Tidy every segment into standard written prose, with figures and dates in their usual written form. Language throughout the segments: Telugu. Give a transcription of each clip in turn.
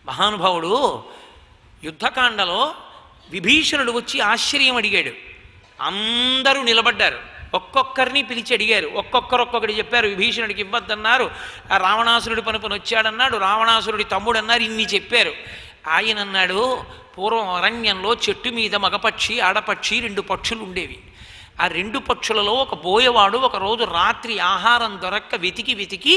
మహానుభావుడు యుద్ధకాండలో విభీషణుడు వచ్చి ఆశ్చర్యం అడిగాడు. అందరూ నిలబడ్డారు, ఒక్కొక్కరిని పిలిచి అడిగారు, ఒక్కొక్కరు చెప్పారు. విభీషణుడికి ఇవ్వద్దన్నారు, రావణాసురుడి పనుపని వచ్చాడన్నాడు, రావణాసురుడి తమ్ముడు అన్నారు, ఇన్ని చెప్పారు. ఆయన అన్నాడు, పూర్వం అరణ్యంలో చెట్టు మీద మగపక్షి ఆడపక్షి 2 పక్షులు ఉండేవి. ఆ 2 పక్షులలో ఒక బోయవాడు ఒకరోజు రాత్రి ఆహారం దొరక్క వెతికి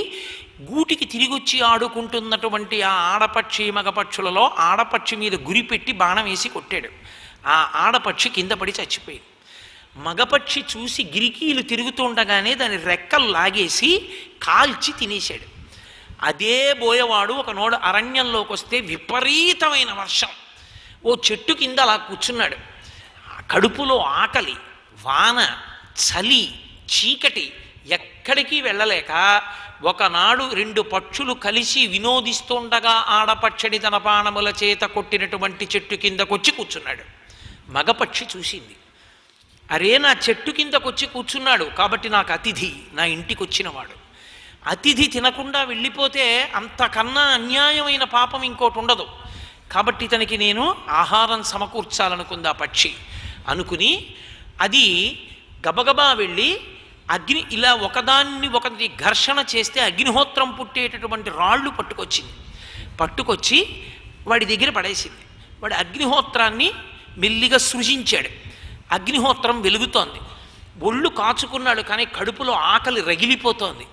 గూటికి తిరిగొచ్చి ఆడుకుంటున్నటువంటి ఆ ఆడపక్షి మగపక్షులలో ఆడపక్షి మీద గురిపెట్టి బాణం వేసి కొట్టాడు. ఆ ఆడపక్షి కింద పడి చచ్చిపోయింది. మగపక్షి చూసి గిరికీలు తిరుగుతూ ఉండగానే దాని రెక్కలు లాగేసి కాల్చి తినేశాడు. అదే బోయవాడు ఒకనోడు అరణ్యంలోకి వస్తే విపరీతమైన వర్షం, ఓ చెట్టు కింద అలా కూర్చున్నాడు. కడుపులో ఆకలి, వాన, చలి, చీకటి, ఎక్కడికి వెళ్ళలేక ఒకనాడు 2 పక్షులు కలిసి వినోదిస్తుండగా ఆడపక్షడి తన బాణముల చేత కొట్టినటువంటి చెట్టు కిందకొచ్చి కూర్చున్నాడు. మగపక్షి చూసింది, అరే నా చెట్టు కిందకొచ్చి కూర్చున్నాడు కాబట్టి నాకు అతిథి, నా ఇంటికి వచ్చినవాడు. అతిథి తినకుండా వెళ్ళిపోతే అంతకన్నా అన్యాయమైన పాపం ఇంకోటి ఉండదు, కాబట్టి ఇతనికి నేను ఆహారం సమకూర్చాలనుకుంది ఆ పక్షి. అనుకుని అది గబగబా వెళ్ళి అగ్ని ఇలా ఒకటి ఘర్షణ చేస్తే అగ్నిహోత్రం పుట్టేటటువంటి రాళ్ళు పట్టుకొచ్చి వాడి దగ్గర పడేసింది. వాడి అగ్నిహోత్రాన్ని మెల్లిగా సృజించాడు. అగ్నిహోత్రం వెలుగుతోంది, ఒళ్ళు కాచుకున్నాడు, కానీ కడుపులో ఆకలి రగిలిపోతోంది.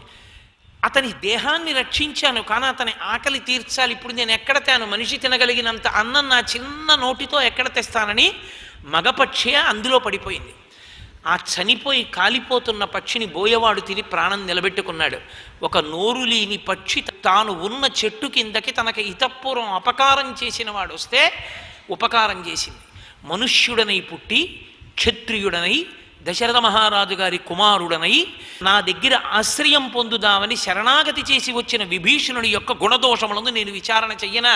అతని దేహాన్ని రక్షించాను, కానీ అతని ఆకలి తీర్చాలి. ఇప్పుడు నేను ఎక్కడ తేను? మనిషి తినగలిగినంత అన్నం నా చిన్న నోటితో ఎక్కడ తెస్తానని మగపక్షి అందులో పడిపోయింది. ఆ చనిపోయి కాలిపోతున్న పక్షిని బోయవాడు తిని ప్రాణం నిలబెట్టుకున్నాడు. ఒక నోరు లేని పక్షి తాను ఉన్న చెట్టు కిందకి తనకి ఇతపూర్వం అపకారం చేసిన వాడు వస్తే ఉపకారం చేసింది. మనుష్యుడనై పుట్టి క్షత్రియుడనై దశరథ మహారాజు గారి కుమారుడనై నా దగ్గర ఆశ్రయం పొందుదామని శరణాగతి చేసి వచ్చిన విభీషణుడి యొక్క గుణదోషములను నేను విచారణ చెయ్యనా?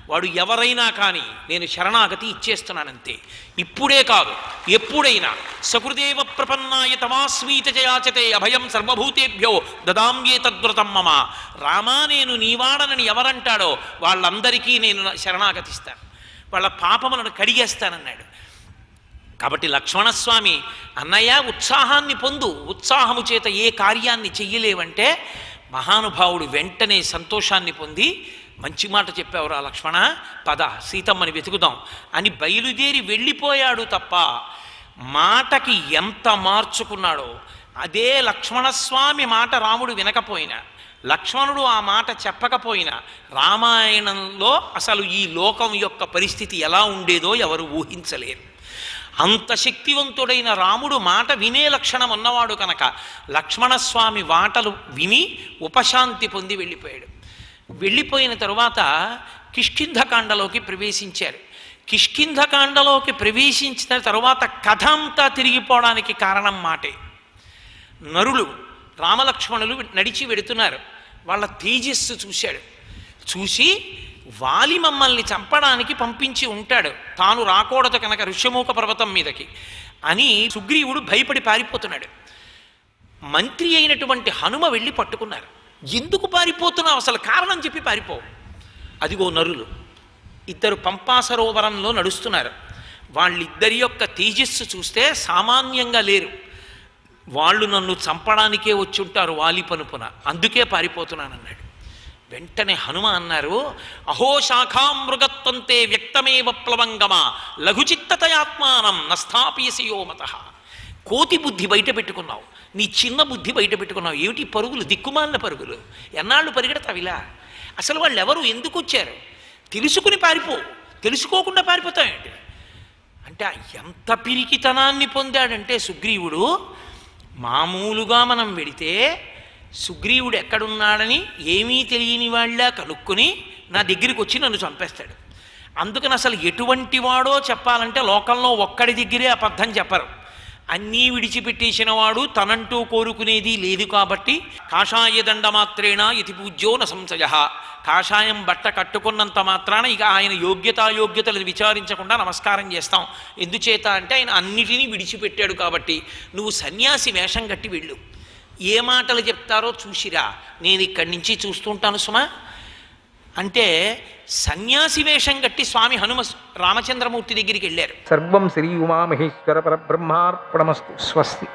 వాడు ఎవరైనా కానీ నేను శరణాగతి ఇచ్చేస్తున్నానంతే. ఇప్పుడే కాదు, ఎప్పుడైనా. సకృదేవ ప్రపన్నాయ తమాస్మీత జయాచతే అభయం సర్వభూతేభ్యో దదామ్యే తద్వ్రతం మమ. రామా నేను నీవాడనని ఎవరంటాడో వాళ్ళందరికీ నేను శరణాగతిస్తాను, వాళ్ళ పాపములను కడిగేస్తానన్నాడు. కాబట్టి లక్ష్మణస్వామి, అన్నయ్య ఉత్సాహాన్ని పొందు, ఉత్సాహము చేత ఏ కార్యాన్ని చెయ్యలేవంటే మహానుభావుడు వెంటనే సంతోషాన్ని పొంది, మంచి మాట చెప్పావురా లక్ష్మణ, పద సీతమ్మని వెతుకుదాం అని బయలుదేరి వెళ్ళిపోయాడు. తప్ప మాటకి ఎంత మార్చుకున్నాడో అదే లక్ష్మణస్వామి మాట రాముడు వినకపోయినా, లక్ష్మణుడు ఆ మాట చెప్పకపోయినా రామాయణంలో అసలు ఈ లోకం యొక్క పరిస్థితి ఎలా ఉండేదో ఎవరు ఊహించలేరు. అంత శక్తివంతుడైన రాముడు మాట వినే లక్షణం ఉన్నవాడు కనుక లక్ష్మణస్వామి మాటలు విని ఉపశాంతి పొంది వెళ్ళిపోయాడు. వెళ్ళిపోయిన తరువాత కిష్కింధకాండలోకి ప్రవేశించారు. కిష్కింధకాండలోకి ప్రవేశించిన తరువాత కథ అంతా తిరిగిపోవడానికి కారణం మాటే. నరులు రామలక్ష్మణులు నడిచి వెడుతున్నారు. వాళ్ళ తేజస్సు చూశాడు. చూసి వాలి మమ్మల్ని చంపడానికి పంపించి ఉంటాడు, తాను రాకూడదు కనుక ఋష్యమూక పర్వతం మీదకి అని సుగ్రీవుడు భయపడి పారిపోతున్నాడు. మంత్రి అయినటువంటి హనుమ వెళ్ళి పట్టుకున్నారు. ఎందుకు పారిపోతున్నావు, అసలు కారణం చెప్పి పారిపోవు. అదిగో నరులు ఇద్దరు పంపా సరోవరంలో నడుస్తున్నారు. వాళ్ళిద్దరి యొక్క తేజస్సు చూస్తే సామాన్యంగా లేరు. వాళ్ళు నన్ను చంపడానికే వచ్చి ఉంటారు వాలి పనుపున, అందుకే పారిపోతున్నానన్నాడు. వెంటనే హనుమ అన్నారు, అహో శాఖాం మృగత్వంతే వ్యక్తమేవ ప్లవంగమ లఘుచిత్తతయాత్మానం నస్థాపయసి యోమత. కోతి బుద్ధి బయట పెట్టుకున్నావు, నీ చిన్న బుద్ధి బయట పెట్టుకున్నావు. ఏమిటి పరుగులు, దిక్కుమాలిన పరుగులు, ఎన్నాళ్ళు పరిగెడతావిలా? అసలు వాళ్ళు ఎవరు, ఎందుకు వచ్చారు తెలుసుకుని పారిపో, తెలుసుకోకుండా పారిపోతావేంటి అంటే ఎంత పిరికితనాన్ని పొందాడంటే సుగ్రీవుడు. మామూలుగా మనం వెడితే సుగ్రీవుడు ఎక్కడున్నాడని ఏమీ తెలియని వాళ్ళ కనుక్కొని నా దగ్గరికి వచ్చి నన్ను చంపేస్తాడు. అందుకని అసలు ఎటువంటి వాడో చెప్పాలంటే లోకంలో ఒక్కడి దగ్గరే అబద్ధం చెప్పరు. అన్నీ విడిచిపెట్టేసిన వాడు తనంటూ కోరుకునేది లేదు. కాబట్టి కాషాయ దండమాత్రేణ ఇతి పూజ్యో న సంశయ. కాషాయం బట్ట కట్టుకున్నంత మాత్రాన ఇక ఆయన యోగ్యతలు విచారించకుండా నమస్కారం చేస్తాం. ఎందుచేత అంటే ఆయన అన్నిటినీ విడిచిపెట్టాడు. కాబట్టి నువ్వు సన్యాసి వేషం కట్టి వెళ్ళు, ఏ మాటలు చెప్తారో చూసిరా, నేను ఇక్కడి నుంచి చూస్తుంటాను సుమా. అంటే సన్యాసి వేషం కట్టి స్వామి రామచంద్రమూర్తి దగ్గరికి వెళ్ళారు. సర్వం శ్రీ ఉమామహేశ్వర పరబ్రహ్మార్పణమస్తు. స్వస్తి.